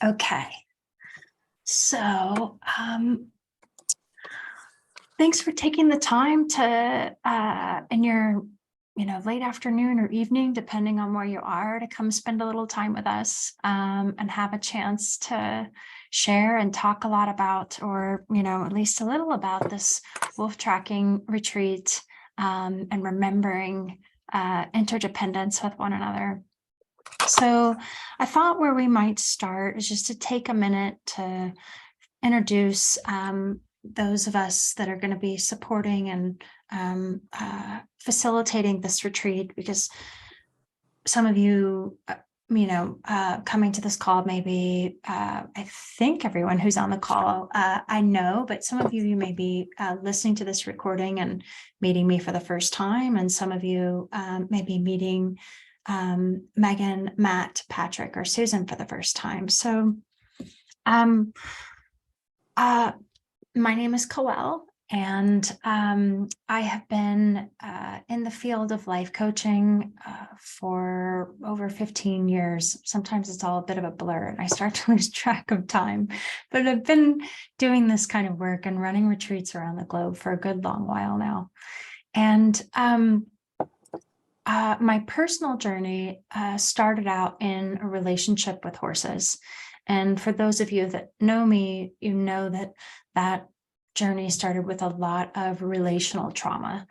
Okay. So, thanks for taking the time to, in your, late afternoon or evening, depending on where you are, to come spend a little time with us, and have a chance to share and talk a lot about, or, at least a little about this wolf tracking retreat, and remembering, interdependence with one another. So I thought where we might start is just to take a minute to introduce those of us that are going to be supporting and facilitating this retreat, because some of you, coming to this call, maybe I think everyone who's on the call, I know, but some of you may be listening to this recording and meeting me for the first time, and some of you may be meeting Megan, Matt, Patrick, or Susan for the first time. So my name is Coelle, and I have been in the field of life coaching for over 15 years. Sometimes it's all a bit of a blur and I start to lose track of time, but I've been doing this kind of work and running retreats around the globe for a good long while now. And my personal journey started out in a relationship with horses. And for those of you that know me, you know that journey started with a lot of relational trauma,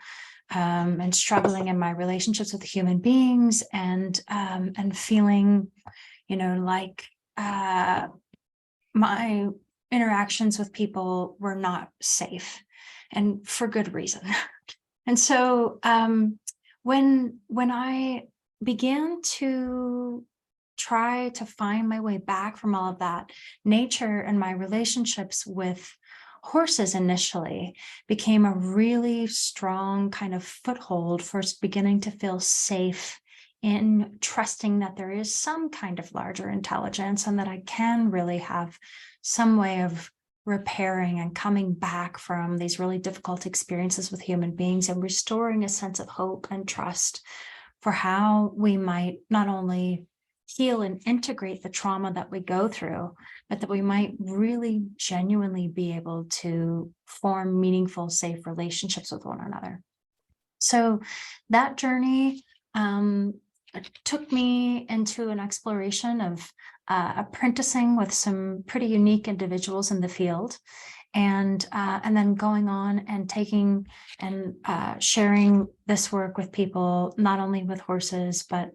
and struggling in my relationships with human beings, and feeling, like my interactions with people were not safe, and for good reason. And so when I began to try to find my way back from all of that, nature and my relationships with horses initially became a really strong kind of foothold for beginning to feel safe in trusting that there is some kind of larger intelligence, and that I can really have some way of repairing and coming back from these really difficult experiences with human beings, and restoring a sense of hope and trust for how we might not only heal and integrate the trauma that we go through, but that we might really genuinely be able to form meaningful, safe relationships with one another. So that journey took me into an exploration of apprenticing with some pretty unique individuals in the field, and then going on and taking and sharing this work with people, not only with horses, but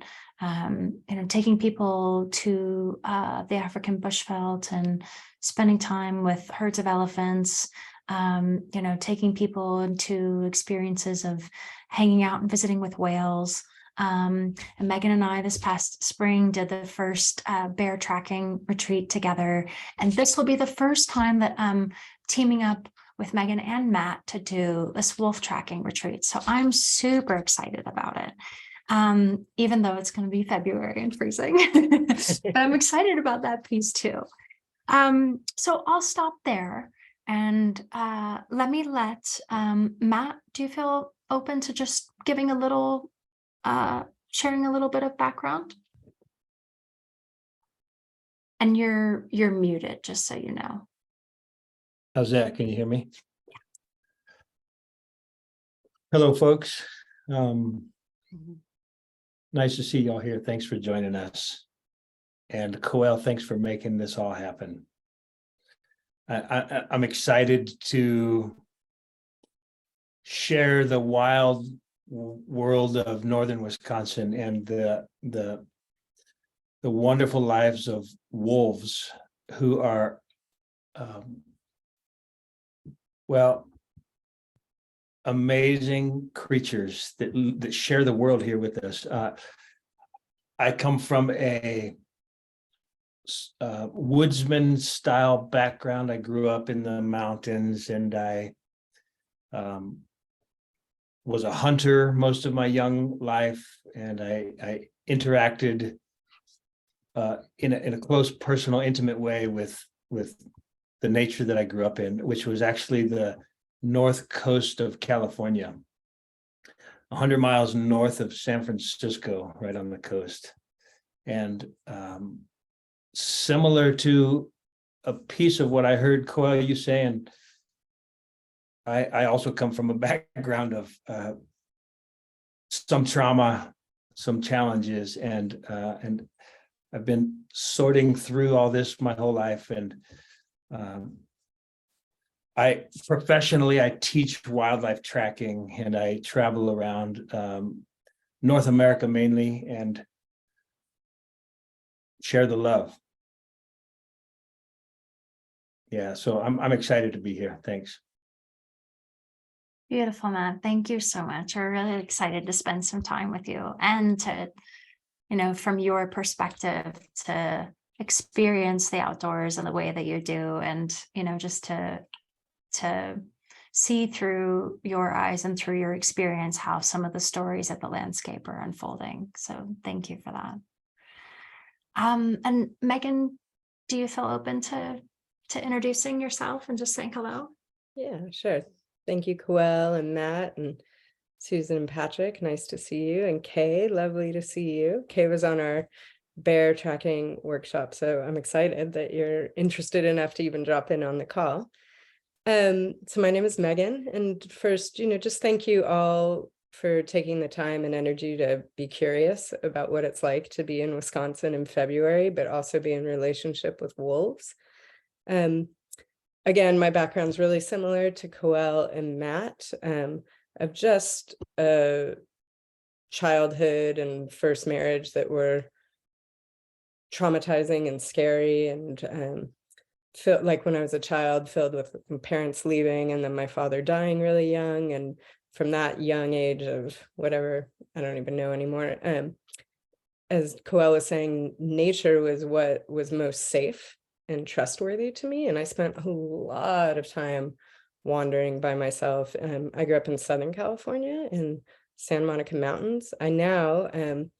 taking people to the African bushveld and spending time with herds of elephants, taking people into experiences of hanging out and visiting with whales. And Megan and I this past spring did the first bear tracking retreat together. And this will be the first time that I'm teaming up with Megan and Matt to do this wolf tracking retreat. So I'm super excited about it. Even though it's going to be February and freezing, but I'm excited about that piece too. So I'll stop there, and let Matt, do you feel open to just giving a little, sharing a little bit of background? And you're muted, just so you know. How's that? Can you hear me? Hello, folks. Nice to see y'all here. Thanks for joining us. And Coelle, thanks for making this all happen. I'm excited to share the wild world of northern Wisconsin and the wonderful lives of wolves, who are amazing creatures that share the world here with us. I come from a woodsman style background. I grew up in the mountains, and I was a hunter most of my young life, and I interacted in a close, personal, intimate way with the nature that I grew up in, which was actually the north coast of California, 100 miles north of San Francisco, right on the coast. And similar to a piece of what I heard Coel you say, and I also come from a background of some trauma, some challenges, and I've been sorting through all this my whole life. And I professionally, I teach wildlife tracking, and I travel around North America mainly and share the love. Yeah, so I'm excited to be here. Thanks. Beautiful, Matt. Thank you so much. We're really excited to spend some time with you and to, from your perspective, to experience the outdoors in the way that you do, and, just to see through your eyes and through your experience how some of the stories of the landscape are unfolding. So thank you for that. And Megan, do you feel open to introducing yourself and just saying hello? Yeah, sure. Thank you, Coel and Matt and Susan and Patrick. Nice to see you. And Kay, lovely to see you. Kay was on our bear tracking workshop, so I'm excited that you're interested enough to even drop in on the call. So my name is Megan, and first, just thank you all for taking the time and energy to be curious about what it's like to be in Wisconsin in February, but also be in relationship with wolves. Again, my background's really similar to Coel and Matt. Of just a childhood and first marriage that were traumatizing and scary, and felt like when I was a child, filled with my parents leaving and then my father dying really young. And from that young age of whatever, I don't even know anymore. As Coel was saying, nature was what was most safe and trustworthy to me. And I spent a lot of time wandering by myself. I grew up in Southern California in Santa Monica Mountains. I now am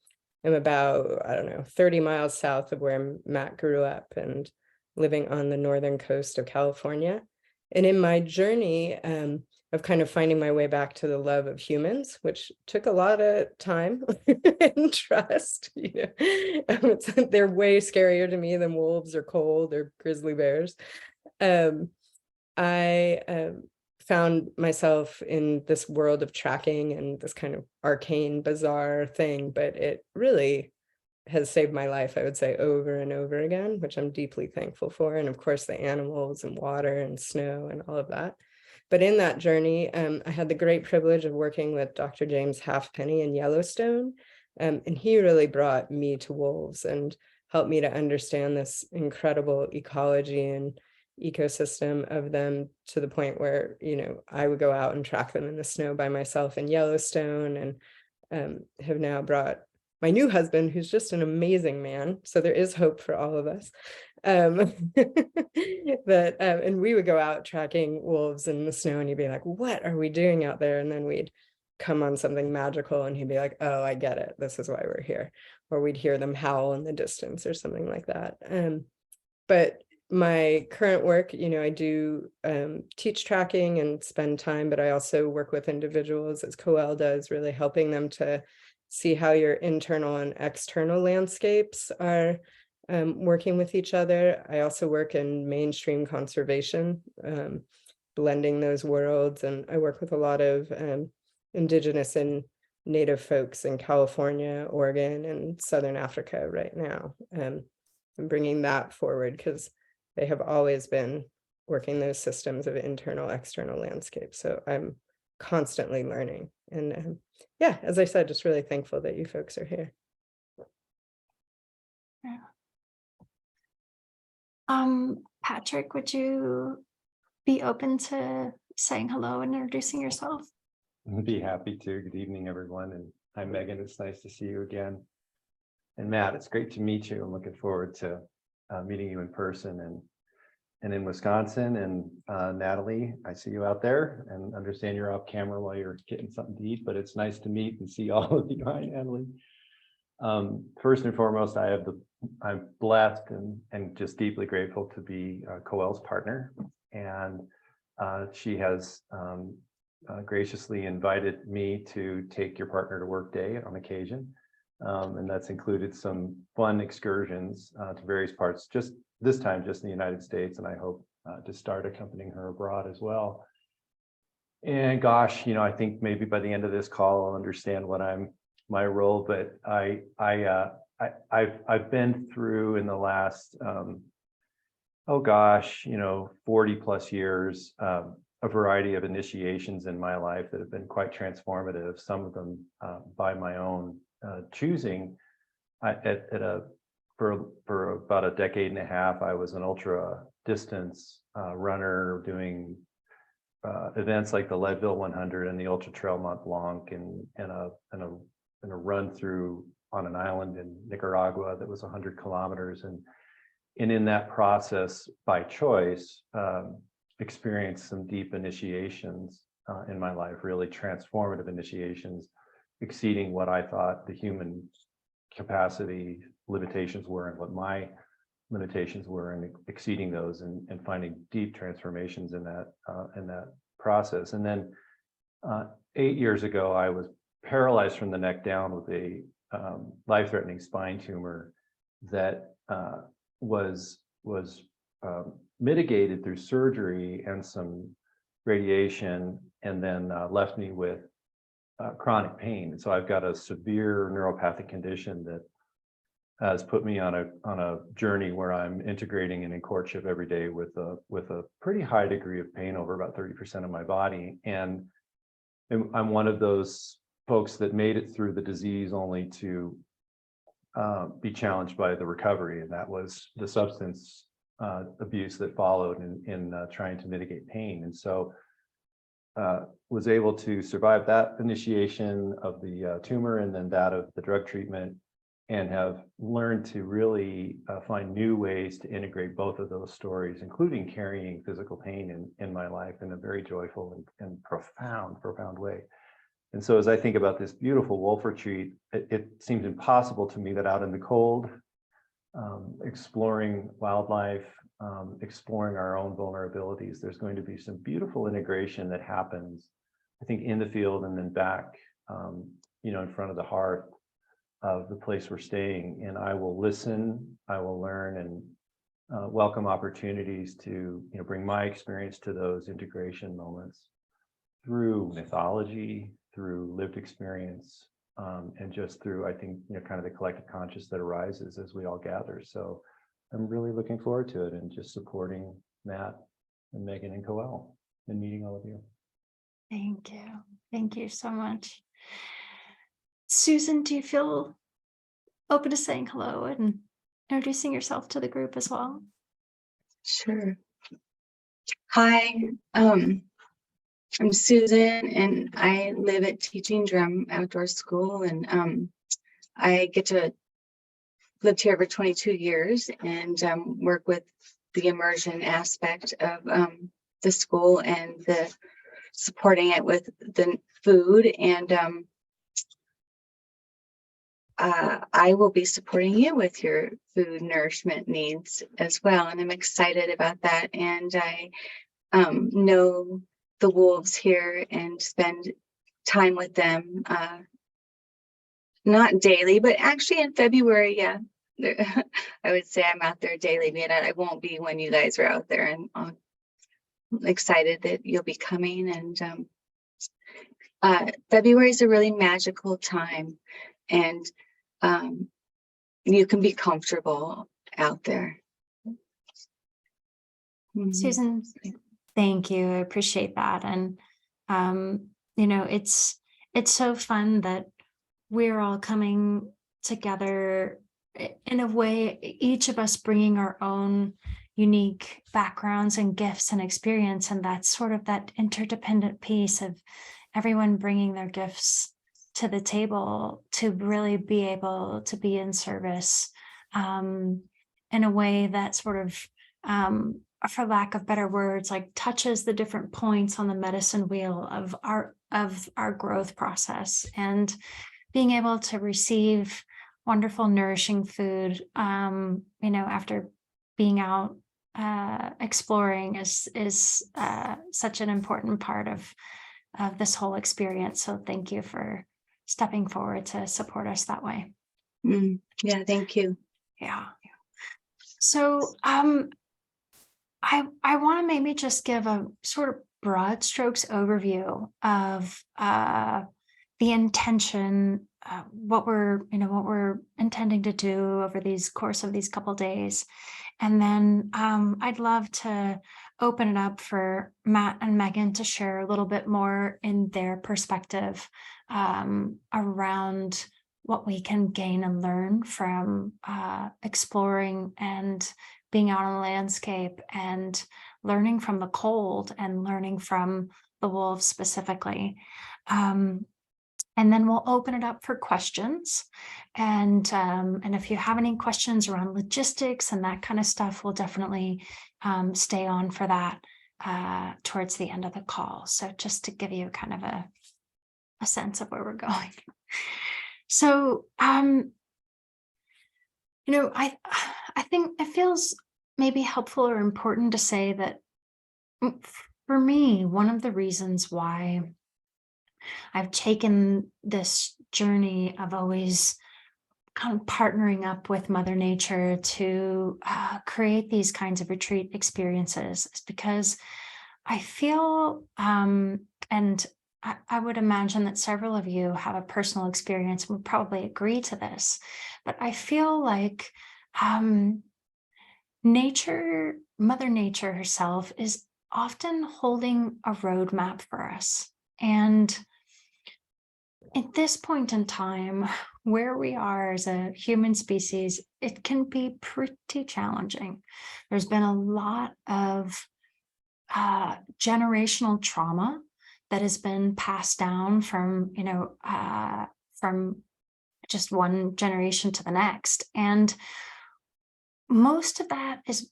about, 30 miles south of where Matt grew up and living on the northern coast of California. And in my journey of kind of finding my way back to the love of humans, which took a lot of time and trust, they're way scarier to me than wolves or cold or grizzly bears. I found myself in this world of tracking and this kind of arcane, bizarre thing, but it really has saved my life, I would say, over and over again, which I'm deeply thankful for. And of course, the animals and water and snow and all of that. But in that journey, I had the great privilege of working with Dr. James Halfpenny in Yellowstone. And he really brought me to wolves and helped me to understand this incredible ecology and ecosystem of them, to the point where, I would go out and track them in the snow by myself in Yellowstone, and have now brought my new husband, who's just an amazing man. So there is hope for all of us. And we would go out tracking wolves in the snow, and he'd be like, "What are we doing out there?" And then we'd come on something magical, and he'd be like, "Oh, I get it. This is why we're here." Or we'd hear them howl in the distance or something like that. But my current work, I do teach tracking and spend time, but I also work with individuals, as Coel does, really helping them to see how your internal and external landscapes are working with each other. I also work in mainstream conservation, blending those worlds. And I work with a lot of Indigenous and Native folks in California, Oregon, and Southern Africa right now. And bringing that forward, because they have always been working those systems of internal, external landscapes. So I'm constantly learning. And yeah, as I said, just really thankful that you folks are here. Yeah. Patrick, would you be open to saying hello and introducing yourself? I'd be happy to. Good evening, everyone. And hi, Megan. It's nice to see you again. And Matt, it's great to meet you. I'm looking forward to meeting you in person and in Wisconsin. And Natalie, I see you out there and understand you're off camera while you're getting something to eat, but it's nice to meet and see all of you. Hi, Natalie. First and foremost, I'm blessed and just deeply grateful to be Coel's partner. And she has graciously invited me to take your partner to work day on occasion. And that's included some fun excursions to various parts, just this time, just in the United States. And I hope to start accompanying her abroad as well. And gosh, I think maybe by the end of this call, I'll understand what my role, but I've been through in the last, 40 plus years, a variety of initiations in my life that have been quite transformative, some of them by my own choosing. For about a decade and a half, I was an ultra distance runner, doing events like the Leadville 100 and the Ultra Trail Mont Blanc, and a run through on an island in Nicaragua that was 100 kilometers, and in that process, by choice, experienced some deep initiations in my life, really transformative initiations, exceeding what I thought the human capacity limitations were and what my limitations were, and exceeding those and finding deep transformations in that process. And then 8 years ago, I was paralyzed from the neck down with a life-threatening spine tumor that was mitigated through surgery and some radiation, and then left me with chronic pain. And so I've got a severe neuropathic condition that has put me on a journey where I'm integrating and in courtship every day with a pretty high degree of pain over about 30% of my body. And I'm one of those folks that made it through the disease only to be challenged by the recovery, and that was the substance abuse that followed in trying to mitigate pain. And so was able to survive that initiation of the tumor and then that of the drug treatment, and have learned to really find new ways to integrate both of those stories, including carrying physical pain in my life in a very joyful and profound way. And so as I think about this beautiful wolf retreat, it seems impossible to me that out in the cold, exploring wildlife, exploring our own vulnerabilities, there's going to be some beautiful integration that happens, I think, in the field and then back, in front of the hearth of the place we're staying. And I will listen, I will learn, and welcome opportunities to bring my experience to those integration moments through mythology, through lived experience, and just through, I think, kind of the collective conscious that arises as we all gather. So I'm really looking forward to it, and just supporting Matt and Megan and Coel and meeting all of you. Thank you. Thank you so much. Susan, do you feel open to saying hello and introducing yourself to the group as well? Sure. Hi, I'm Susan, and I live at Teaching Drum Outdoor School, and I get to lived here for 22 years and work with the immersion aspect of the school and the supporting it with the food, and I will be supporting you with your food nourishment needs as well, and I'm excited about that. And I know the wolves here and spend time with them, not daily, but actually in February, yeah, I would say I'm out there daily, but I won't be when you guys are out there, and I'm excited that you'll be coming. And February is a really magical time, and you can be comfortable out there. Susan, thank you. I appreciate that. And it's so fun that we're all coming together in a way, each of us bringing our own unique backgrounds and gifts and experience, and that's sort of that interdependent piece of everyone bringing their gifts to the table to really be able to be in service in a way that sort of, for lack of better words, like touches the different points on the medicine wheel of our growth process, and being able to receive wonderful, nourishing food, after being out exploring is such an important part of this whole experience. So thank you for stepping forward to support us that way. Yeah, thank you. Yeah. So I want to maybe just give a sort of broad strokes overview of the intention, what we're intending to do over these course of these couple days. And then I'd love to open it up for Matt and Megan to share a little bit more in their perspective around what we can gain and learn from exploring and being out on the landscape and learning from the cold and learning from the wolves specifically. And then we'll open it up for questions. And if you have any questions around logistics and that kind of stuff, we'll definitely stay on for that towards the end of the call. So just to give you kind of a sense of where we're going. So, I think it feels maybe helpful or important to say that for me, one of the reasons why I've taken this journey of always kind of partnering up with Mother Nature to create these kinds of retreat experiences is because I feel, and I would imagine that several of you have a personal experience and would probably agree to this, but I feel like Mother Nature herself is often holding a roadmap for us. And at this point in time, where we are as a human species, it can be pretty challenging. There's been a lot of generational trauma that has been passed down from just one generation to the next. And most of that is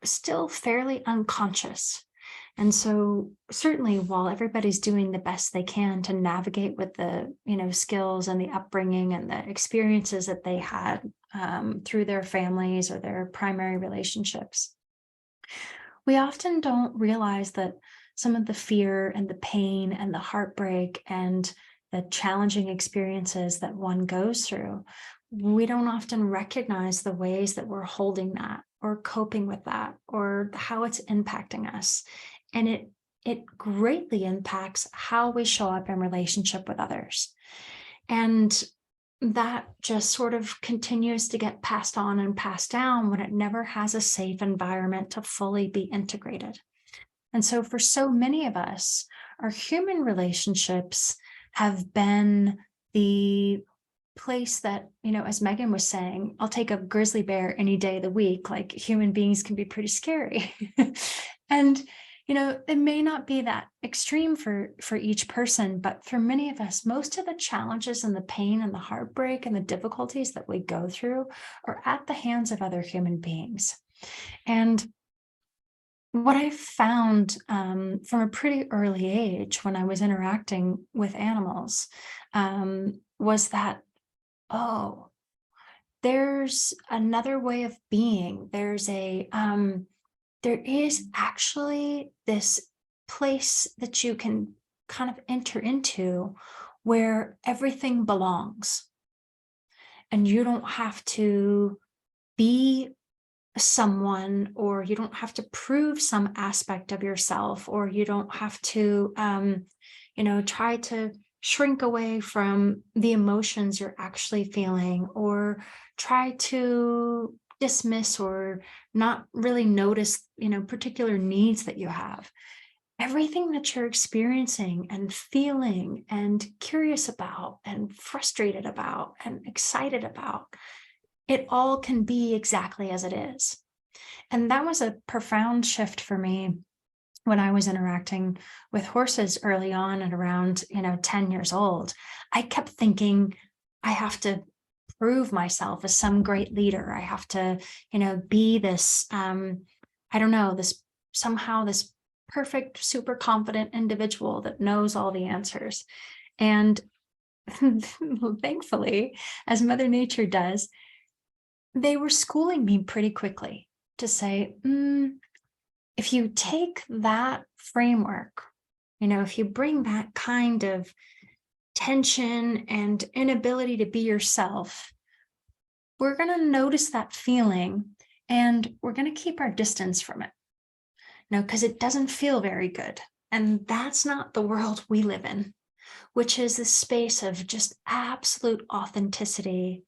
still fairly unconscious. And so certainly while everybody's doing the best they can to navigate with the, skills and the upbringing and the experiences that they had through their families or their primary relationships, we often don't realize that some of the fear and the pain and the heartbreak and the challenging experiences that one goes through, we don't often recognize the ways that we're holding that or coping with that or how it's impacting us. And it greatly impacts how we show up in relationship with others. And that just sort of continues to get passed on and passed down when it never has a safe environment to fully be integrated. And so for so many of us, our human relationships have been the place that, as Megan was saying, I'll take a grizzly bear any day of the week. Like, human beings can be pretty scary. And it may not be that extreme for each person, but for many of us, most of the challenges and the pain and the heartbreak and the difficulties that we go through are at the hands of other human beings. And what I found from a pretty early age when I was interacting with animals was that, there's another way of being. There is actually this place that you can kind of enter into where everything belongs. And you don't have to be someone, or you don't have to prove some aspect of yourself, or you don't have to, try to shrink away from the emotions you're actually feeling, or try to dismiss or not really notice, particular needs that you have. Everything that you're experiencing and feeling and curious about and frustrated about and excited about, it all can be exactly as it is. And that was a profound shift for me when I was interacting with horses early on at around, 10 years old. I kept thinking, I have to prove myself as some great leader. I have to, be this, this perfect, super confident individual that knows all the answers. And thankfully, as Mother Nature does, they were schooling me pretty quickly to say, if you take that framework, if you bring that kind of tension and inability to be yourself we're going to notice that feeling and we're going to keep our distance from it. Because it doesn't feel very good. And that's not the world we live in, which is this space of just absolute authenticity,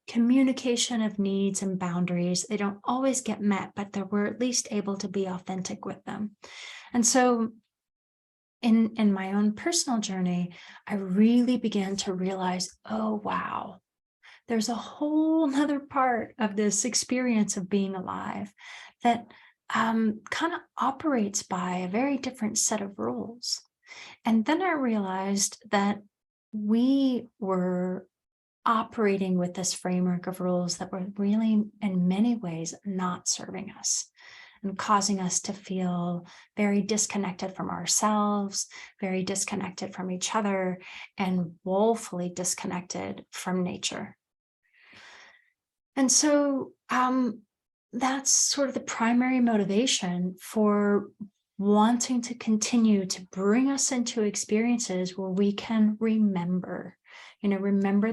communication of needs and boundaries. They don't always get met, but that we're at least able to be authentic with them. And so in my own personal journey, I really began to realize, oh, wow, there's a whole nother part of this experience of being alive that kind of operates by a very different set of rules. And then I realized that we were operating with this framework of rules that were really, in many ways, not serving us and causing us to feel very disconnected from ourselves, very disconnected from each other, and woefully disconnected from nature. And so that's sort of the primary motivation for wanting to continue to bring us into experiences where we can remember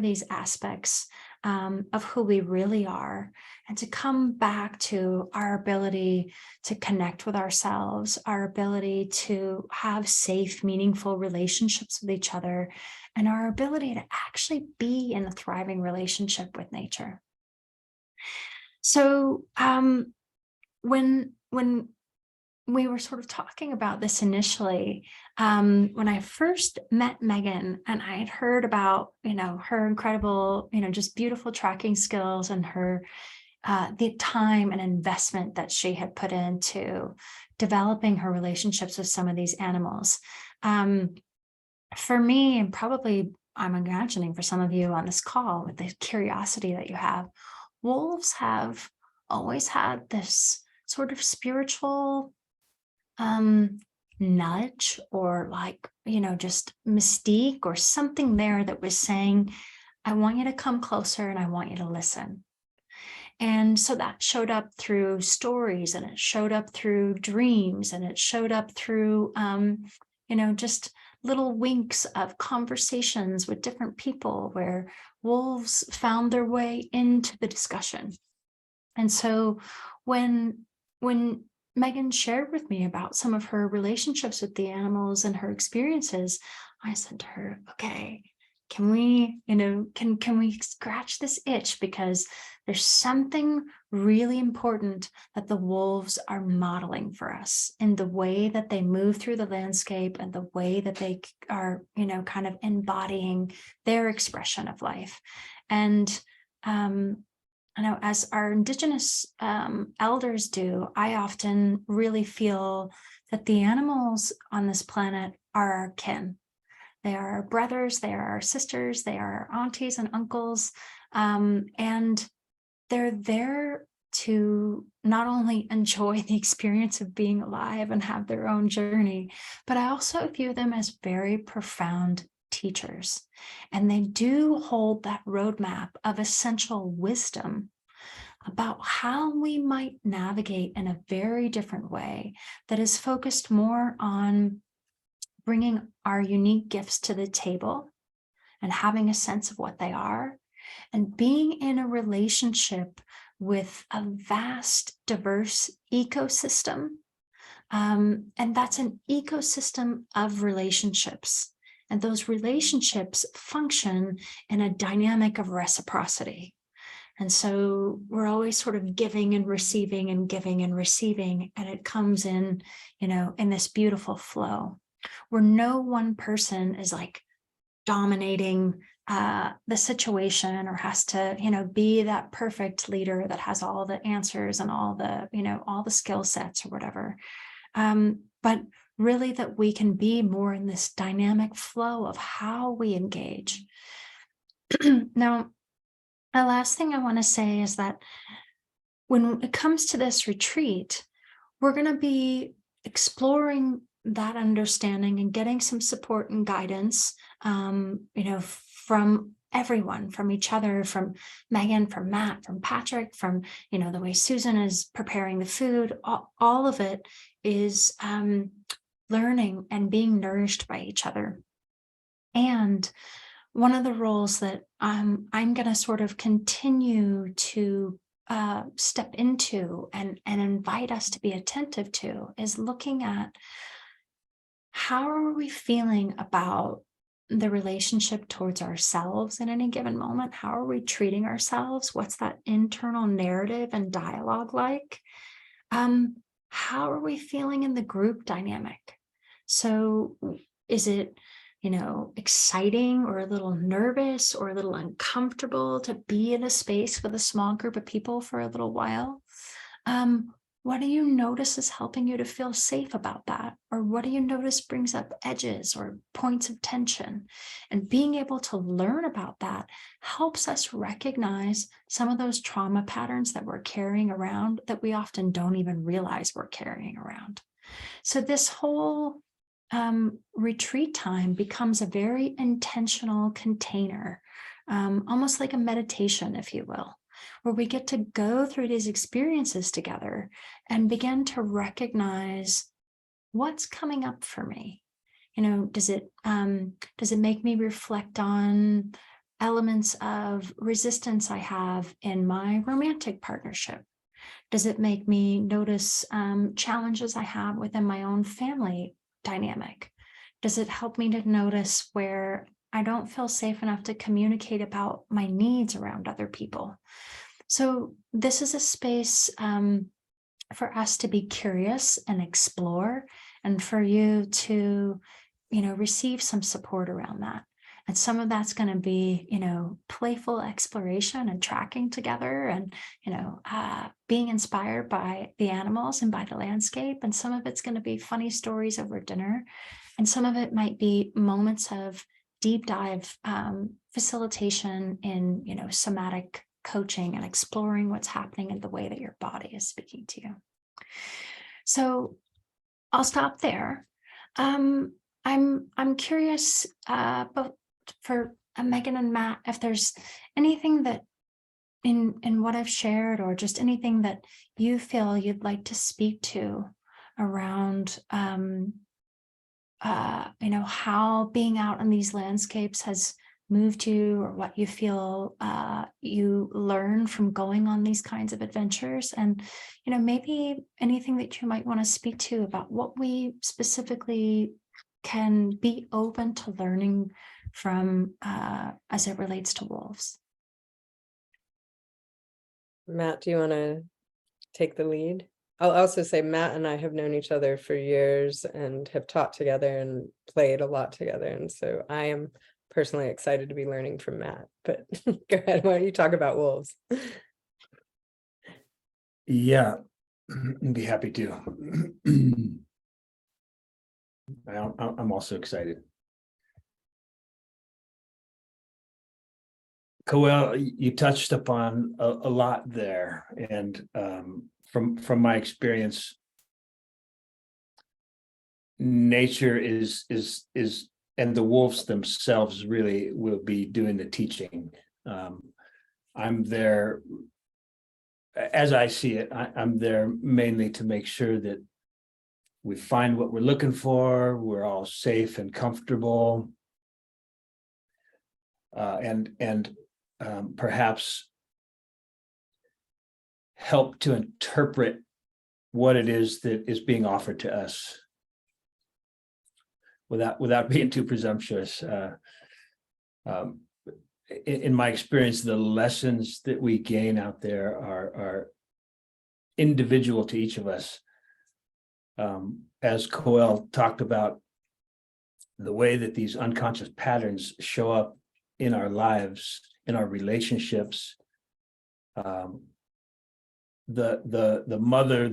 these aspects of who we really are, and to come back to our ability to connect with ourselves, our ability to have safe, meaningful relationships with each other, and our ability to actually be in a thriving relationship with nature. So when we were sort of talking about this initially, when I first met Megan and I had heard about, her incredible, just beautiful tracking skills and her, the time and investment that she had put into developing her relationships with some of these animals. For me, and probably I'm imagining for some of you on this call with the curiosity that you have, wolves have always had this sort of spiritual nudge, or just mystique or something there that was saying, I want you to come closer and I want you to listen. And so that showed up through stories, and it showed up through dreams, and it showed up through, just little winks of conversations with different people where wolves found their way into the discussion. And so when Megan shared with me about some of her relationships with the animals and her experiences, I said to her, okay, can we, can we scratch this itch? Because there's something really important that the wolves are modeling for us in the way that they move through the landscape and the way that they are, kind of embodying their expression of life. And as our Indigenous elders do, I often really feel that the animals on this planet are our kin. They are our brothers, they are our sisters, they are our aunties and uncles, and they're there to not only enjoy the experience of being alive and have their own journey, but I also view them as very profound teachers. And they do hold that roadmap of essential wisdom about how we might navigate in a very different way that is focused more on bringing our unique gifts to the table and having a sense of what they are, and being in a relationship with a vast, diverse ecosystem. And that's an ecosystem of relationships. And those relationships function in a dynamic of reciprocity. And so we're always sort of giving and receiving and giving and receiving. And it comes in, in this beautiful flow where no one person is like dominating the situation or has to, be that perfect leader that has all the answers and all the skill sets or whatever. But really that we can be more in this dynamic flow of how we engage. Now, the last thing I want to say is that when it comes to this retreat, we're going to be exploring that understanding and getting some support and guidance, from everyone, from each other, from Megan, from Matt, from Patrick, from, the way Susan is preparing the food. All of it is learning and being nourished by each other. And one of the roles that I'm going to sort of continue to step into and invite us to be attentive to is looking at how are we feeling about the relationship towards ourselves in any given moment? How are we treating ourselves? What's that internal narrative and dialogue like? How are we feeling in the group dynamic? So is it, exciting or a little nervous or a little uncomfortable to be in a space with a small group of people for a little while? What do you notice is helping you to feel safe about that? Or what do you notice brings up edges or points of tension? And being able to learn about that helps us recognize some of those trauma patterns that we're carrying around that we often don't even realize we're carrying around. So this whole retreat time becomes a very intentional container, almost like a meditation, if you will, where we get to go through these experiences together and begin to recognize what's coming up for me. Does it make me reflect on elements of resistance I have in my romantic partnership? Does it make me notice challenges I have within my own family dynamic? Does it help me to notice where I don't feel safe enough to communicate about my needs around other people? So this is a space for us to be curious and explore, and for you to, receive some support around that. And some of that's going to be, playful exploration and tracking together and, being inspired by the animals and by the landscape. And some of it's going to be funny stories over dinner. And some of it might be moments of deep dive facilitation in, somatic coaching and exploring what's happening in the way that your body is speaking to you. So I'll stop there. I'm curious, both for Megan and Matt, if there's anything that in what I've shared, or just anything that you feel you'd like to speak to around, how being out in these landscapes has moved you, or what you feel you learn from going on these kinds of adventures, and maybe anything that you might want to speak to about what we specifically can be open to learning from as it relates to wolves. Matt, do you want to take the lead? I'll also say Matt and I have known each other for years and have taught together and played a lot together. And so I am personally excited to be learning from Matt, but go ahead. Why don't you talk about wolves? Yeah, I'd be happy to. I'm also excited. Coel, you touched upon a lot there, and from my experience, nature is and the wolves themselves really will be doing the teaching. I'm there, as I see it, I'm there mainly to make sure that we find what we're looking for, we're all safe and comfortable, and perhaps help to interpret what it is that is being offered to us without being too presumptuous. In my experience, the lessons that we gain out there are individual to each of us. As Coel talked about, the way that these unconscious patterns show up in our lives, in our relationships, the mother,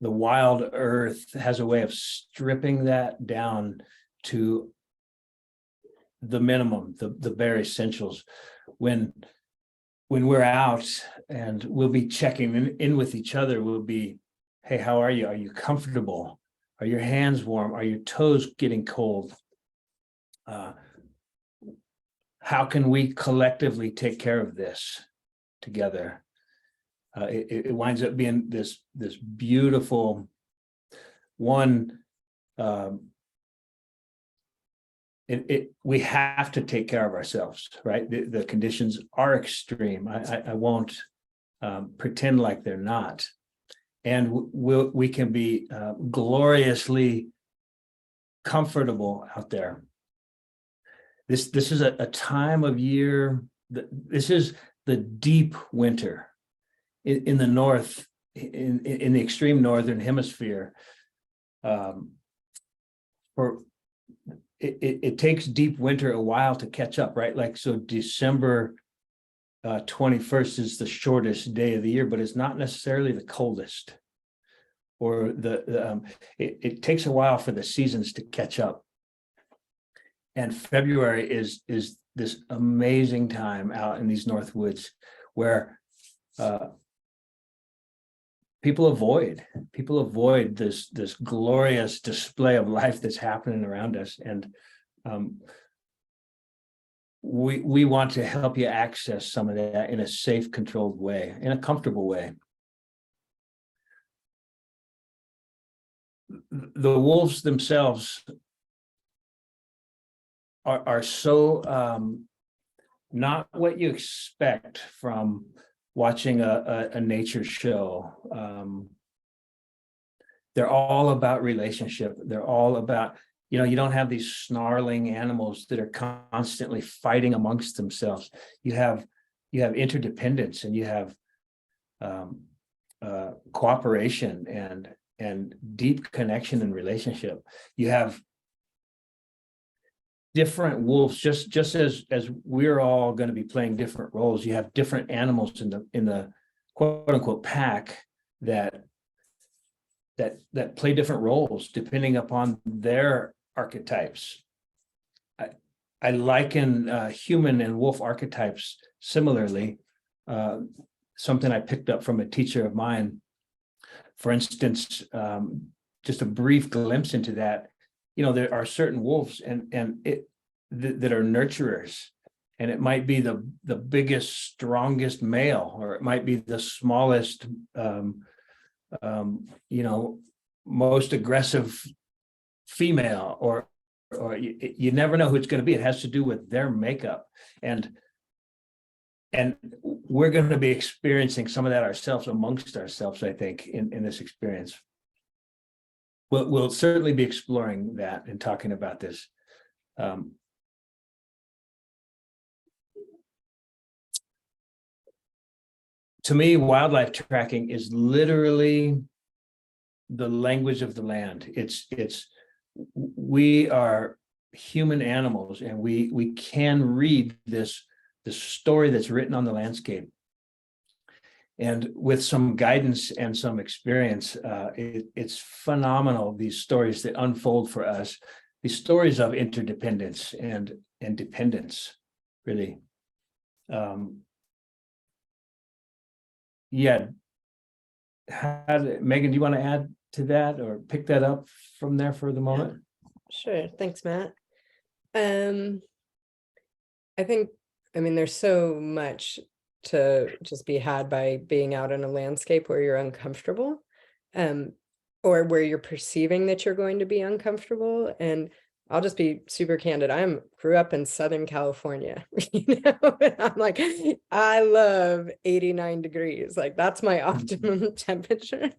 the wild earth has a way of stripping that down to the minimum, the bare essentials. When we're out and we'll be checking in with each other, we'll be, hey, how are you? Are you comfortable? Are your hands warm? Are your toes getting cold? How can we collectively take care of this together? It winds up being this beautiful one. we have to take care of ourselves, right? The conditions are extreme. I won't pretend like they're not. And we can be gloriously comfortable out there. This is a time of year, this is the deep winter in the north, in the extreme northern hemisphere. It takes deep winter a while to catch up, right? Like, so December 21st is the shortest day of the year, but it's not necessarily the coldest. Or it takes a while for the seasons to catch up. And February is this amazing time out in these north woods where people avoid this glorious display of life that's happening around us. And we want to help you access some of that in a safe, controlled way, in a comfortable way. The wolves themselves are so not what you expect from watching a nature show. They're all about relationship. They're all about, you don't have these snarling animals that are constantly fighting amongst themselves. You have interdependence, and you have cooperation and deep connection and relationship. You have different wolves, just as we're all going to be playing different roles. You have different animals in the quote unquote pack that play different roles depending upon their archetypes. I liken human and wolf archetypes similarly. Something I picked up from a teacher of mine. For instance, just a brief glimpse into that. There are certain wolves that are nurturers, and it might be the biggest, strongest male, or it might be the smallest, most aggressive female, or you never know who it's going to be. It has to do with their makeup, and we're going to be experiencing some of that ourselves, amongst ourselves, I think, in this experience. We'll certainly be exploring that and talking about this. To me, wildlife tracking is literally the language of the land. We are human animals, and we can read the story that's written on the landscape. And with some guidance and some experience, it's phenomenal, these stories that unfold for us, these stories of interdependence and dependence, really. Yeah. Megan, do you want to add to that or pick that up from there for the moment? Sure. Thanks, Matt. I think, there's so much to just be had by being out in a landscape where you're uncomfortable, or where you're perceiving that you're going to be uncomfortable. And I'll just be super candid. Grew up in Southern California, and I'm like, I love 89 degrees. Like, that's my optimum temperature.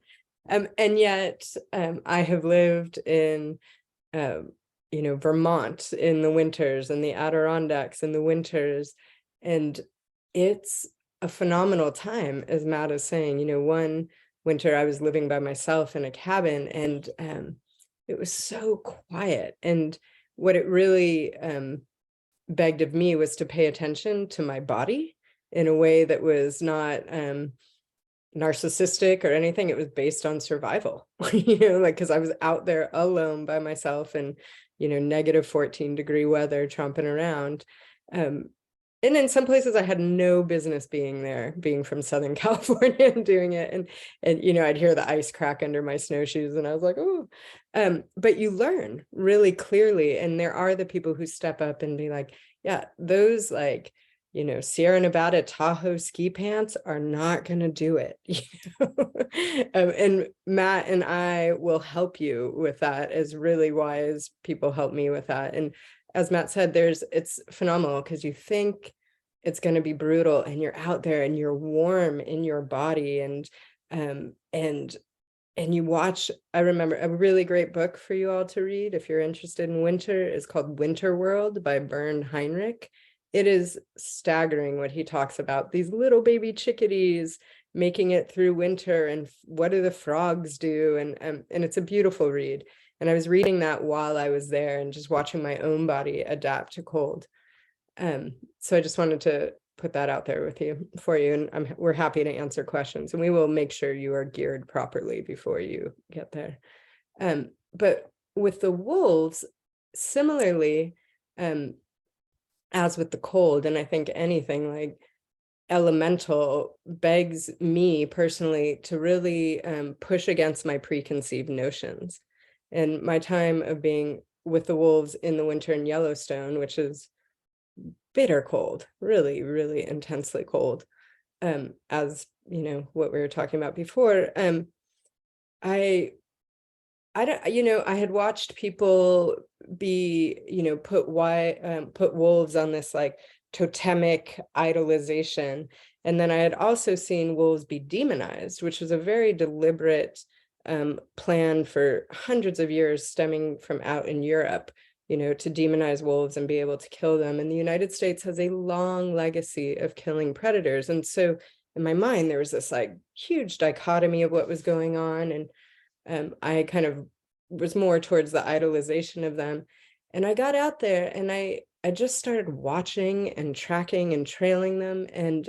And yet I have lived in, Vermont in the winters, and the Adirondacks in the winters. And it's a phenomenal time, as Matt is saying. One winter I was living by myself in a cabin, and it was so quiet. And what it really begged of me was to pay attention to my body in a way that was not narcissistic or anything. It was based on survival, because I was out there alone by myself in, negative 14-degree weather, tromping around. And in some places I had no business being there, being from Southern California and doing it. And I'd hear the ice crack under my snowshoes, and I was like, oh, but you learn really clearly. And there are the people who step up and be like, yeah, those Sierra Nevada Tahoe ski pants are not going to do it. And Matt and I will help you with that, as really wise people help me with that. And as Matt said, it's phenomenal because you think it's going to be brutal and you're out there and you're warm in your body and you watch. I remember a really great book for you all to read if you're interested in winter is called Winter World by Bern Heinrich. It is staggering what he talks about, these little baby chickadees making it through winter and what do the frogs do, and it's a beautiful read. And I was reading that while I was there and just watching my own body adapt to cold. So I just wanted to put that out there for you, and we're happy to answer questions, and we will make sure you are geared properly before you get there. But with the wolves, similarly, as with the cold, and I think anything like elemental begs me personally to really push against my preconceived notions. And my time of being with the wolves in the winter in Yellowstone, which is bitter cold, really, really intensely cold, as you know, what we were talking about before. I don't, I had watched people be, put wolves on this like totemic idolization. And then I had also seen wolves be demonized, which was a very deliberate plan for hundreds of years stemming from out in Europe, to demonize wolves and be able to kill them. And the United States has a long legacy of killing predators. And so in my mind, there was this like huge dichotomy of what was going on. And I kind of was more towards the idolization of them. And I got out there and I just started watching and tracking and trailing them. And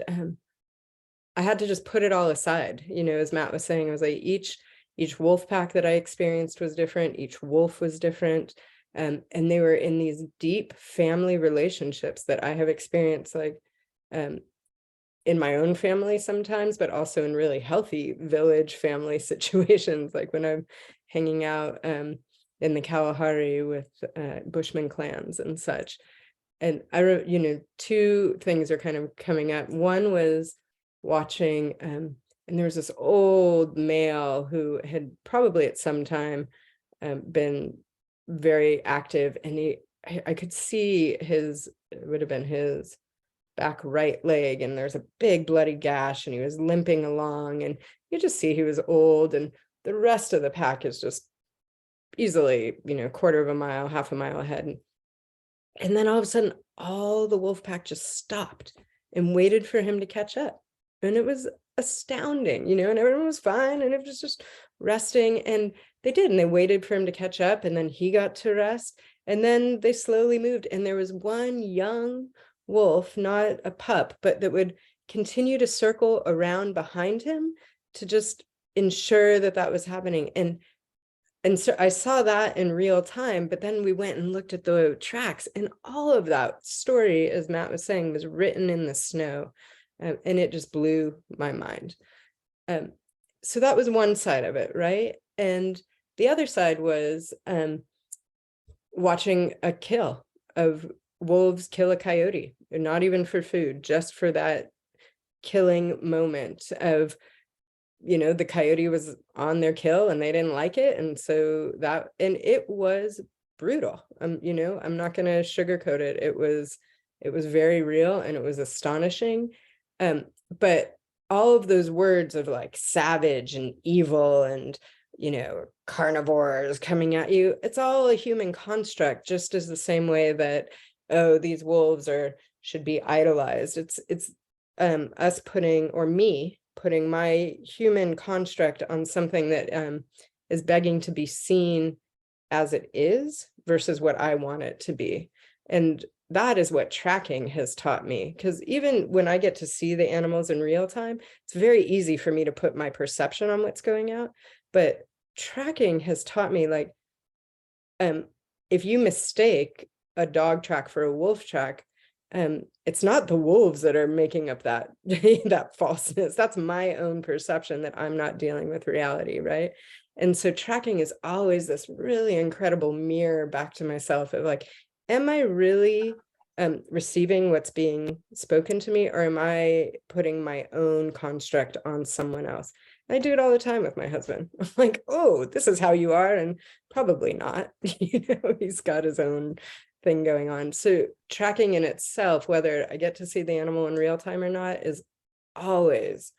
I had to just put it all aside. As Matt was saying, I was like, each wolf pack that I experienced was different. Each wolf was different. And they were in these deep family relationships that I have experienced, like in my own family sometimes, but also in really healthy village family situations, like when I'm hanging out in the Kalahari with Bushman clans and such. And two things are kind of coming up. One was watching, and there was this old male who had probably at some time been very active, and I could see it would have been his back right leg, and there's a big bloody gash, and he was limping along, and you just see he was old, and the rest of the pack is just easily, quarter of a mile, half a mile ahead. And then all of a sudden, all the wolf pack just stopped and waited for him to catch up. And it was astounding, and everyone was fine, and it was just resting, and they did, and they waited for him to catch up, and then he got to rest, and then they slowly moved, and there was one young wolf, not a pup, but that would continue to circle around behind him to just ensure that was happening. And so I saw that in real time, but then we went and looked at the tracks, and all of that story, as Matt was saying, was written in the snow. And it just blew my mind. So that was one side of it, right? And the other side was watching a kill of wolves kill a coyote, not even for food, just for that killing moment of, the coyote was on their kill and they didn't like it. And so and it was brutal. I'm not going to sugarcoat it. It was very real, and it was astonishing. But all of those words of like savage and evil and, carnivores coming at you, it's all a human construct, just as the same way that, oh, these wolves should be idolized. It's us me putting my human construct on something that is begging to be seen as it is versus what I want it to be. And that is what tracking has taught me, because even when I get to see the animals in real time, it's very easy for me to put my perception on what's going out. But tracking has taught me, like, if you mistake a dog track for a wolf track, it's not the wolves that are making up that that falseness. That's my own perception that I'm not dealing with reality, right? And so tracking is always this really incredible mirror back to myself of like, am I really receiving what's being spoken to me, or am I putting my own construct on someone else? I do it all the time with my husband. I'm like, oh, this is how you are, and probably not. He's got his own thing going on. So tracking in itself, whether I get to see the animal in real time or not, is always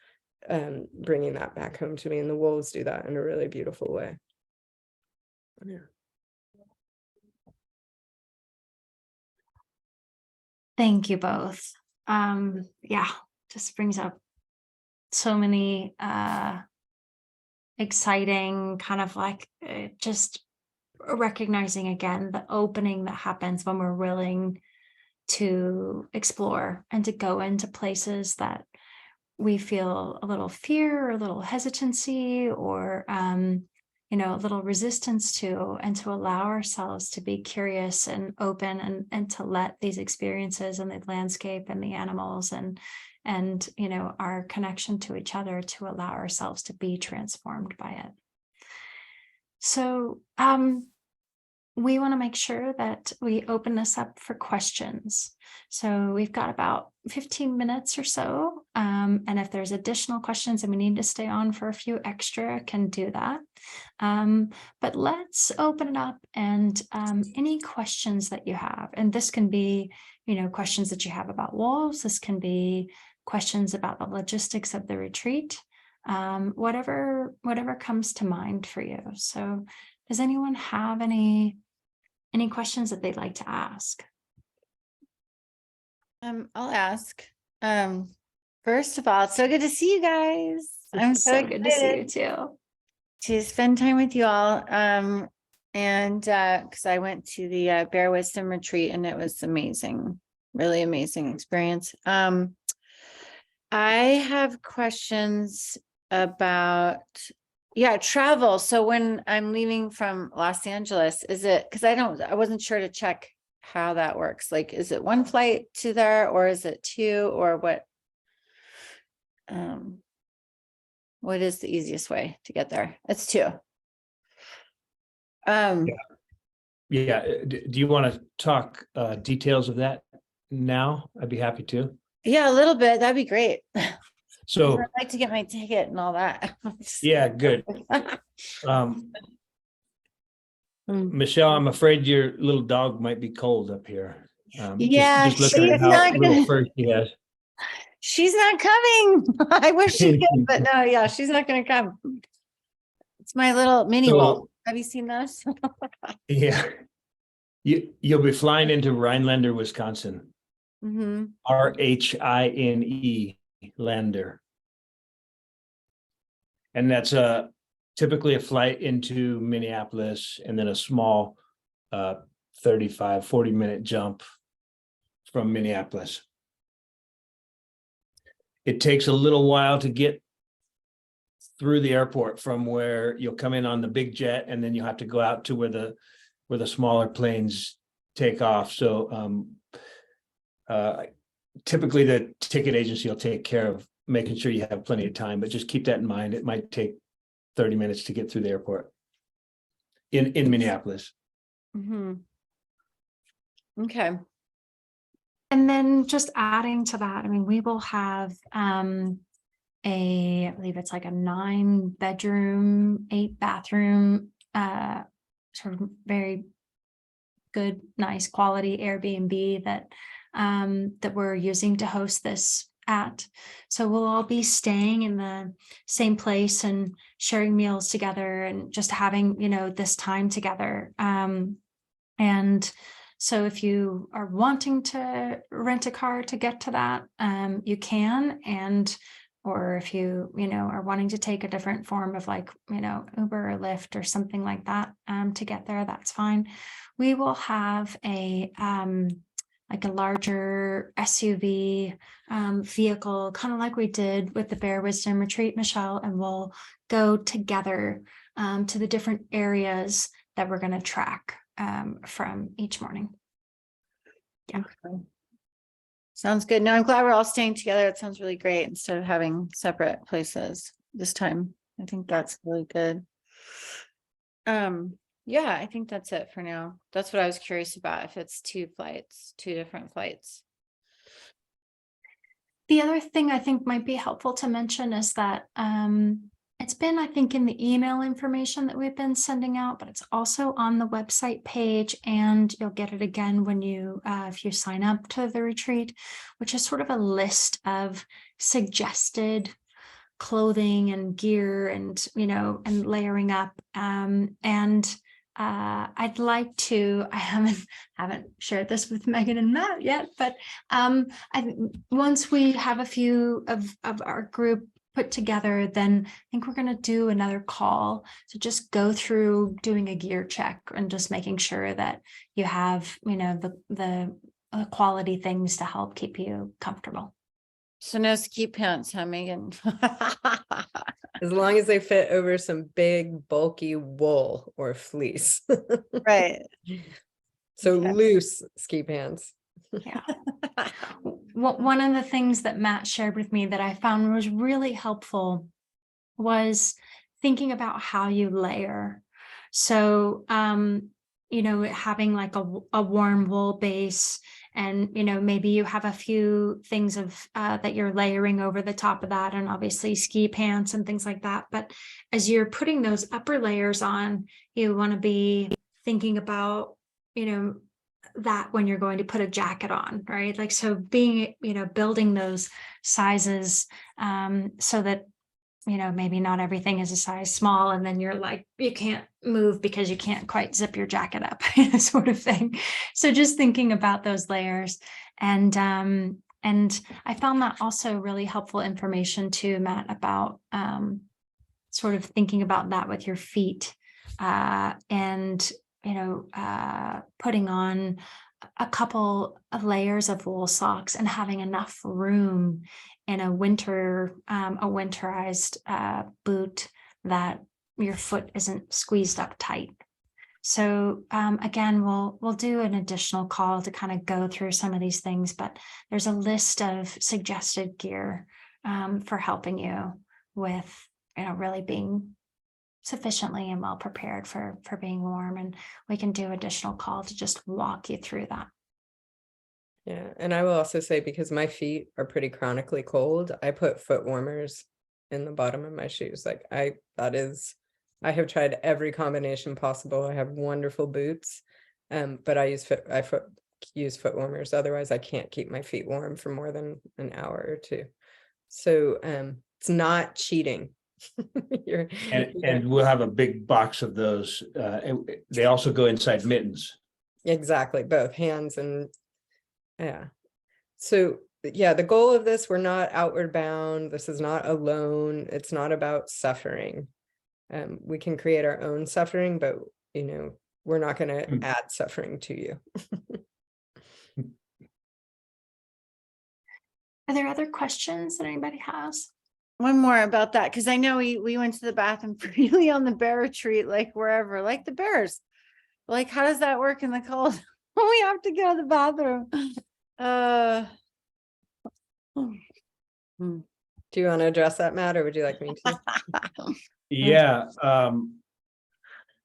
bringing that back home to me. And the wolves do that in a really beautiful way. Yeah. Thank you both. Yeah, just brings up so many exciting kind of like just recognizing again the opening that happens when we're willing to explore and to go into places that we feel a little fear or a little hesitancy or a little resistance to, and to allow ourselves to be curious and open and to let these experiences and the landscape and the animals and our connection to each other, to allow ourselves to be transformed by it. So we want to make sure that we open this up for questions. So we've got about 15 minutes or so. And if there's additional questions and we need to stay on for a few extra, can do that. But let's open it up and any questions that you have. And this can be, questions that you have about wolves. This can be questions about the logistics of the retreat. Whatever comes to mind for you. So does anyone have any questions that they'd like to ask? I'll ask. First of all, it's so good to see you guys. I'm so good to see you excited too. to spend time with you all. And because I went to the Bear Wisdom retreat and it was amazing, really amazing experience. I have questions about travel. So when I'm leaving from Los Angeles, is it, because I wasn't sure to check how that works. Like, is it one flight to there or is it two, or what is the easiest way to get there? It's two. Do you want to talk details of that now? I'd be happy to. Yeah, a little bit. That'd be great. So I'd like to get my ticket and all that. yeah, good. Michelle, I'm afraid your little dog might be cold up here. Yeah, just looking at how little fur she has. She's not coming. I wish she could, but no, yeah, she's not going to come. It's my little mini wolf. Have you seen those? Yeah. You'll be flying into Rhinelander, Wisconsin. Mm-hmm. Rhine Lander. And that's typically a flight into Minneapolis and then a small 35-40 minute jump from Minneapolis. It takes a little while to get through the airport from where you'll come in on the big jet and then you'll have to go out to where the smaller planes take off. So typically the ticket agency will take care of making sure you have plenty of time, but just keep that in mind. It might take 30 minutes to get through the airport in Minneapolis. Mm-hmm. Okay. And then just adding to that, I mean, we will have I believe it's like a 9-bedroom, 8-bathroom, sort of very good, nice quality Airbnb that we're using to host this at. So we'll all be staying in the same place and sharing meals together and just having, this time together. And so if you are wanting to rent a car to get to that, you can, or if you, are wanting to take a different form of like, Uber or Lyft or something like that, to get there, that's fine. We will have a larger SUV vehicle, kind of like we did with the Bear Wisdom retreat, Michelle, and we'll go together to the different areas that we're going to track from each morning. Yeah. Okay. Sounds good. No, I'm glad we're all staying together. It sounds really great instead of having separate places this time. I think that's really good. Yeah, I think that's it for now. That's what I was curious about, if it's two different flights. The other thing I think might be helpful to mention is that it's been, I think, in the email information that we've been sending out, but it's also on the website page, and you'll get it again when you, if you sign up to the retreat, which is sort of a list of suggested clothing and gear and, and layering up. I'd like to, I haven't shared this with Megan and Matt yet, but once we have a few of our group put together, then I think we're going to do another call to just go through doing a gear check and just making sure that you have, the quality things to help keep you comfortable. So no ski pants, huh, Megan? As long as they fit over some big, bulky wool or fleece. Right. So Okay. loose ski pants. Yeah. One of the things that Matt shared with me that I found was really helpful was thinking about how you layer. So, having like a warm wool base, and, maybe you have a few things of that you're layering over the top of that, and obviously ski pants and things like that. But as you're putting those upper layers on, you want to be thinking about, that when you're going to put a jacket on, right? Like, so being, building those sizes so that, maybe not everything is a size small, and then you're like, you can't move because you can't quite zip your jacket up, sort of thing. So just thinking about those layers. And I found that also really helpful information too, Matt, about sort of thinking about that with your feet, and putting on a couple of layers of wool socks and having enough room in a winterized boot that your foot isn't squeezed up tight. So again, we'll do an additional call to kind of go through some of these things, but there's a list of suggested gear for helping you with, really being sufficiently and well prepared for being warm. And we can do additional call to just walk you through that. Yeah, and I will also say, because my feet are pretty chronically cold, I put foot warmers in the bottom of my shoes. Like I have tried every combination possible. I have wonderful boots, but I use foot warmers. Otherwise, I can't keep my feet warm for more than an hour or two. So it's not cheating. And we'll have a big box of those. They also go inside mittens. Exactly, both hands and yeah. So yeah, the goal of this, we're not outward bound. This is not alone. It's not about suffering. We can create our own suffering, but we're not going to add suffering to you. Are there other questions that anybody has? One more about that, because I know we went to the bathroom freely on the bear retreat, like wherever, like the bears. Like, how does that work in the cold? We have to go to the bathroom. Do you want to address that, Matt, or would you like me to? Yeah,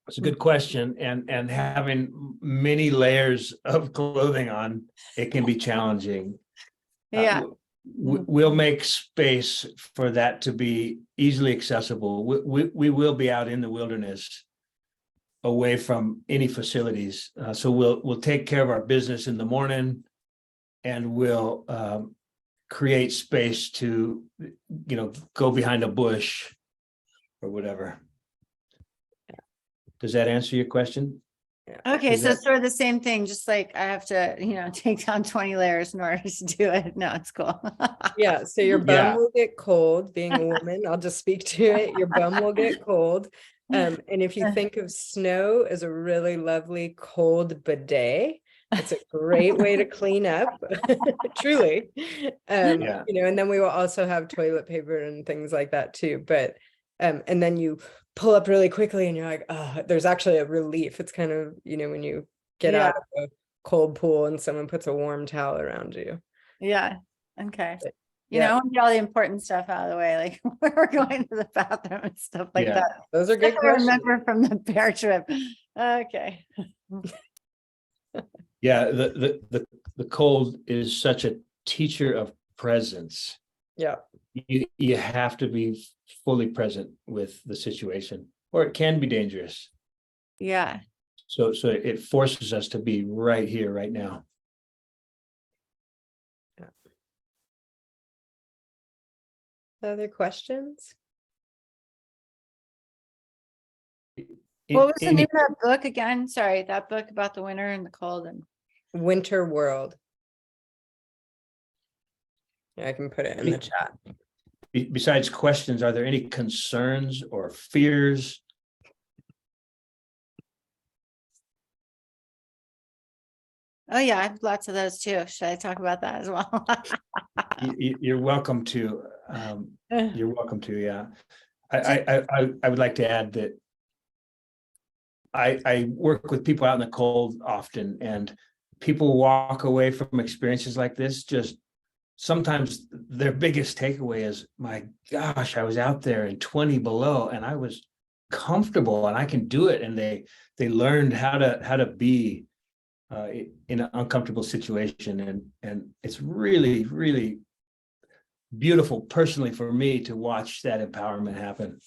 it's a good question. And having many layers of clothing on, it can be challenging. Yeah. We'll make space for that to be easily accessible. We will be out in the wilderness, away from any facilities. So we'll take care of our business in the morning, and we'll create space to, go behind a bush or whatever. Does that answer your question? Okay, Is so that- it's sort of the same thing, just like I have to, take down 20 layers in order to do it. No, it's cool. Yeah, so your bum Yeah. will get cold. Being a woman, I'll just speak to it. Your bum will get cold. And if you think of snow as a really lovely cold bidet, it's a great way to clean up, truly. Yeah. And then we will also have toilet paper and things like that too. But and then you pull up really quickly and you're like, oh, there's actually a relief. It's kind of, when you get out of a cold pool and someone puts a warm towel around you. Yeah. Okay. Yeah. I want to get all the important stuff out of the way, like where we're going to the bathroom and stuff like Yeah. that. Those are good Stuff I questions. remember from the bear trip. Okay. Yeah, the cold is such a teacher of presence. Yeah. you have to be fully present with the situation, or it can be dangerous. Yeah. So it forces us to be right here, right now. Other questions? What was the Any- name of that book again? Sorry, that book about the winter and the cold and Winter World. Yeah, I can put it in the chat. Besides questions, are there any concerns or fears? oh yeah, I have lots of those too. Should I talk about that as well? You're welcome to. You're welcome to. Yeah, I would like to add that I work with people out in the cold often, and people walk away from experiences like this. Just sometimes their biggest takeaway is, my gosh, I was out there in 20 below and I was comfortable and I can do it. And they learned how to be in an uncomfortable situation. And it's really, really beautiful personally for me to watch that empowerment happen.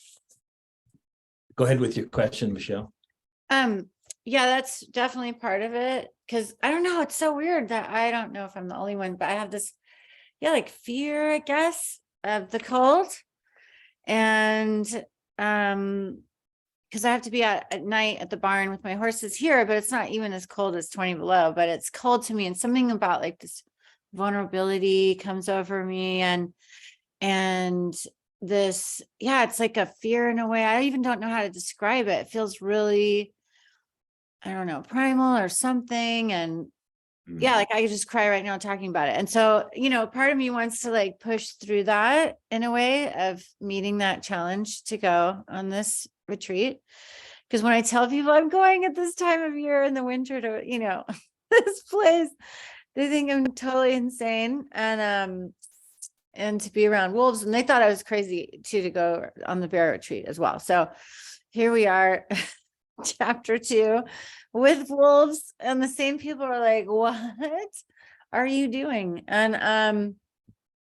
Go ahead with your question, Michelle. Yeah, that's definitely part of it. Cause I don't know, it's so weird that I don't know if I'm the only one, but I have this, yeah, like fear, I guess, of the cold. And because I have to be at night at the barn with my horses here, but it's not even as cold as 20 below, but it's cold to me. And something about like this vulnerability comes over me, and this, yeah, it's like a fear in a way. I even don't know how to describe it. It feels really, I don't know, primal or something. And yeah, like I could just cry right now talking about it. And so, part of me wants to like push through that in a way of meeting that challenge to go on this retreat. Because when I tell people I'm going at this time of year in the winter to, this place, they think I'm totally insane. And to be around wolves. And they thought I was crazy too, to go on the bear retreat as well. So here we are, chapter 2 with wolves, and the same people are like, what are you doing? And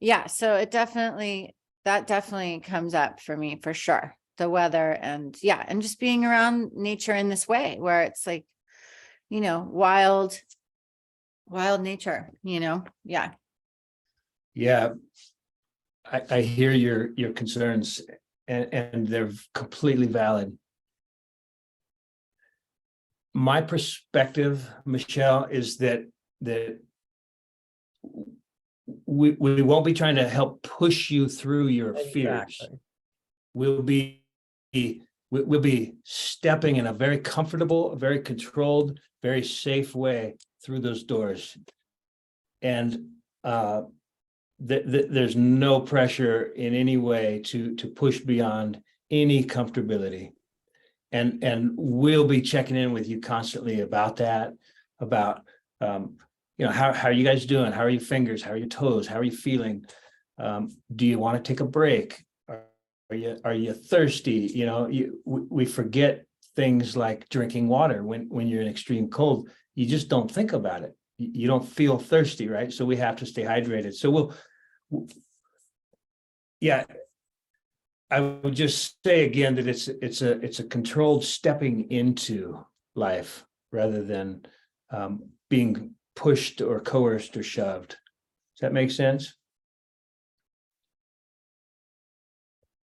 yeah, so that definitely comes up for me for sure. The weather and yeah, and just being around nature in this way where it's like, wild nature, yeah. Yeah, I hear your concerns, and they're completely valid. My perspective, Michelle, is that we won't be trying to help push you through your fears. Exactly. We'll be stepping in a very comfortable, very controlled, very safe way through those doors. And there's no pressure in any way to push beyond any comfortability. And we'll be checking in with you constantly about that, about how are you guys doing? How are your fingers? How are your toes? How are you feeling? Do you want to take a break? Are you thirsty? We forget things like drinking water when you're in extreme cold. You just don't think about it. You don't feel thirsty, right? So we have to stay hydrated. So yeah. I would just say again that it's a controlled stepping into life rather than being pushed or coerced or shoved. Does that make sense?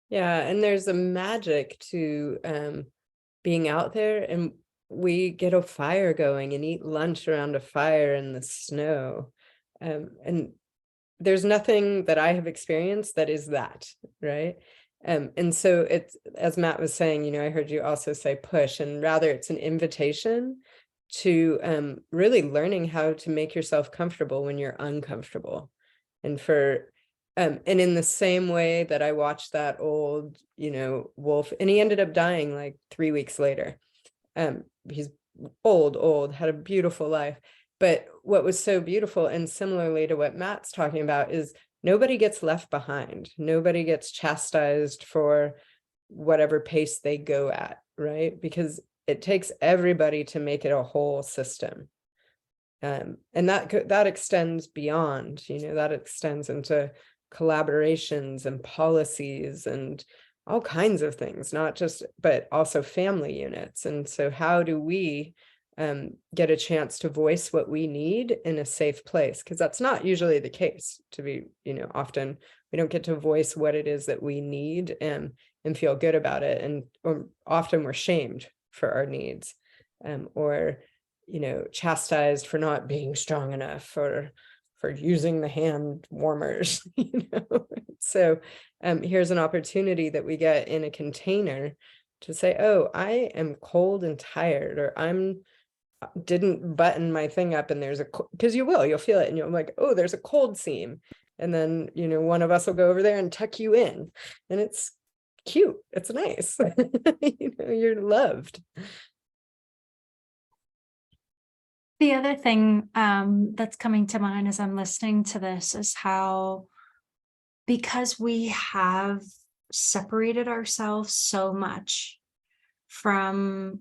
Yeah, and there's a magic to being out there, and we get a fire going and eat lunch around a fire in the snow. And there's nothing that I have experienced that is that, right? And so it's, as Matt was saying, I heard you also say push, and rather it's an invitation to really learning how to make yourself comfortable when you're uncomfortable. And and in the same way that I watched that old, wolf, and he ended up dying like 3 weeks later. He's old, had a beautiful life. But what was so beautiful, and similarly to what Matt's talking about, is nobody gets left behind. Nobody gets chastised for whatever pace they go at, right? Because it takes everybody to make it a whole system. And that extends beyond, that extends into collaborations and policies and all kinds of things, not just, but also family units. And so how do we get a chance to voice what we need in a safe place? Because that's not usually the case, to be, often we don't get to voice what it is that we need and feel good about it. And often we're shamed for our needs, or, chastised for not being strong enough, or for using the hand warmers, So here's an opportunity that we get in a container to say, oh, I am cold and tired, or didn't button my thing up, and there's because you'll feel it, and you're like, oh, there's a cold seam. And then, one of us will go over there and tuck you in, and it's cute. It's nice. You're loved. The other thing that's coming to mind as I'm listening to this is how, because we have separated ourselves so much from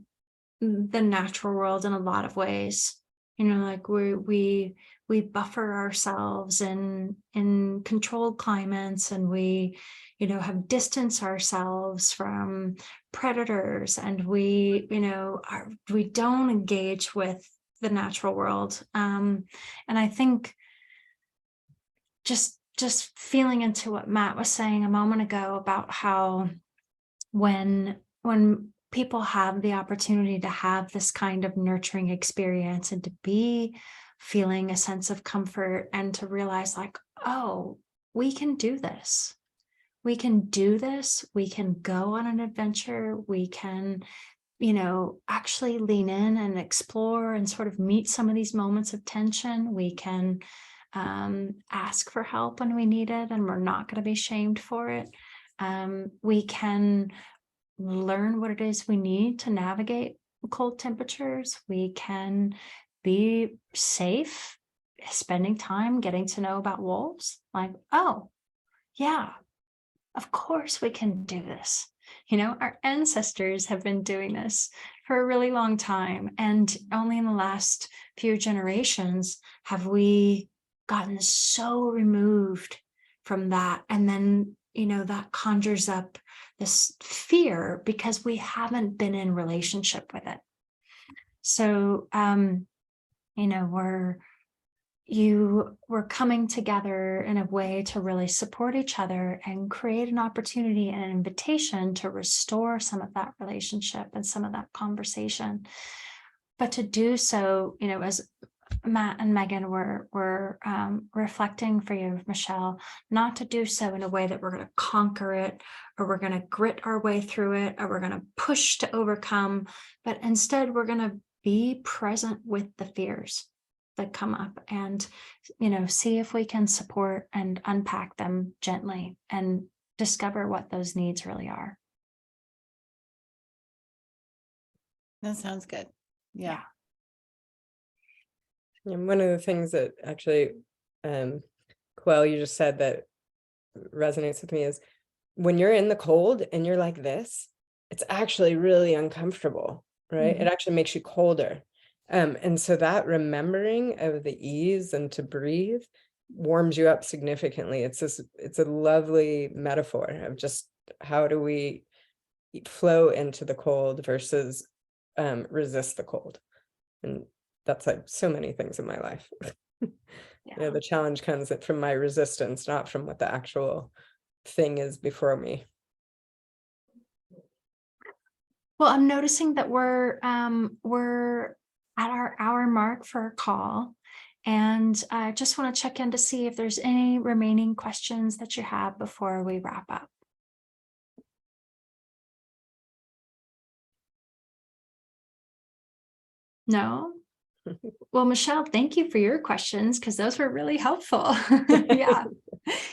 the natural world in a lot of ways, like we buffer ourselves in controlled climates, and we have distanced ourselves from predators, and we don't engage with the natural world. And I think just feeling into what Matt was saying a moment ago about how when people have the opportunity to have this kind of nurturing experience and to be feeling a sense of comfort, and to realize like, oh, we can do this. We can do this. We can go on an adventure. We can, actually lean in and explore and sort of meet some of these moments of tension. We can ask for help when we need it, and we're not going to be shamed for it. We can learn what it is we need to navigate cold temperatures. We can be safe, spending time getting to know about wolves. Like, oh, yeah, of course we can do this. Our ancestors have been doing this for a really long time. And only in the last few generations have we gotten so removed from that. And then, that conjures up this fear because we haven't been in relationship with it. So, we're coming together in a way to really support each other and create an opportunity and an invitation to restore some of that relationship and some of that conversation. But to do so, as Matt and Megan were reflecting for you, Michelle, not to do so in a way that we're going to conquer it, or we're going to grit our way through it, or we're going to push to overcome, but instead we're going to be present with the fears that come up, and see if we can support and unpack them gently and discover what those needs really are. That sounds good. Yeah. And one of the things that actually, Quell, you just said that resonates with me is when you're in the cold and you're like this, it's actually really uncomfortable, right? Mm-hmm. It actually makes you colder. And so that remembering of the ease and to breathe warms you up significantly. It's a lovely metaphor of just how do we flow into the cold versus resist the cold. And that's like so many things in my life. Yeah. The challenge comes from my resistance, not from what the actual thing is before me. Well, I'm noticing that we're at our hour mark for a call, and I just want to check in to see if there's any remaining questions that you have before we wrap up. No? Well, Michelle, thank you for your questions, because those were really helpful. Yeah.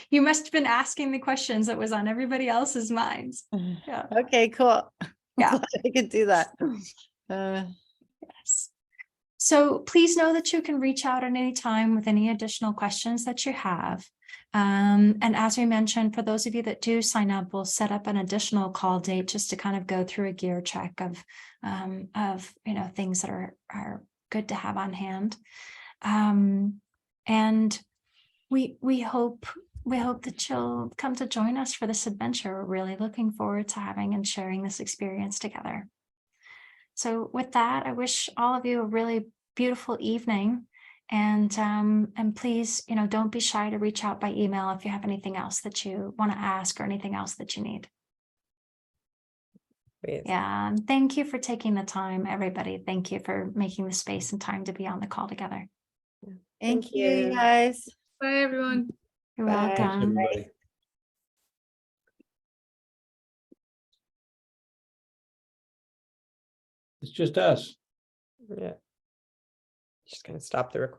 You must have been asking the questions that was on everybody else's minds. Yeah. Okay, cool. Yeah. Glad I could do that. Yes. So please know that you can reach out at any time with any additional questions that you have. And as we mentioned, for those of you that do sign up, we'll set up an additional call date just to kind of go through a gear check of things that are good to have on hand. And we hope we hope that you'll come to join us for this adventure. We're really looking forward to having and sharing this experience together. So with that, I wish all of you a really beautiful evening. And please, don't be shy to reach out by email if you have anything else that you want to ask or anything else that you need. Please. Yeah, and thank you for taking the time, everybody. Thank you for making the space and time to be on the call together. Thank you, guys. Bye, everyone. You're Bye. Thanks, welcome. everybody. It's just us. Yeah. Just gonna stop the recording.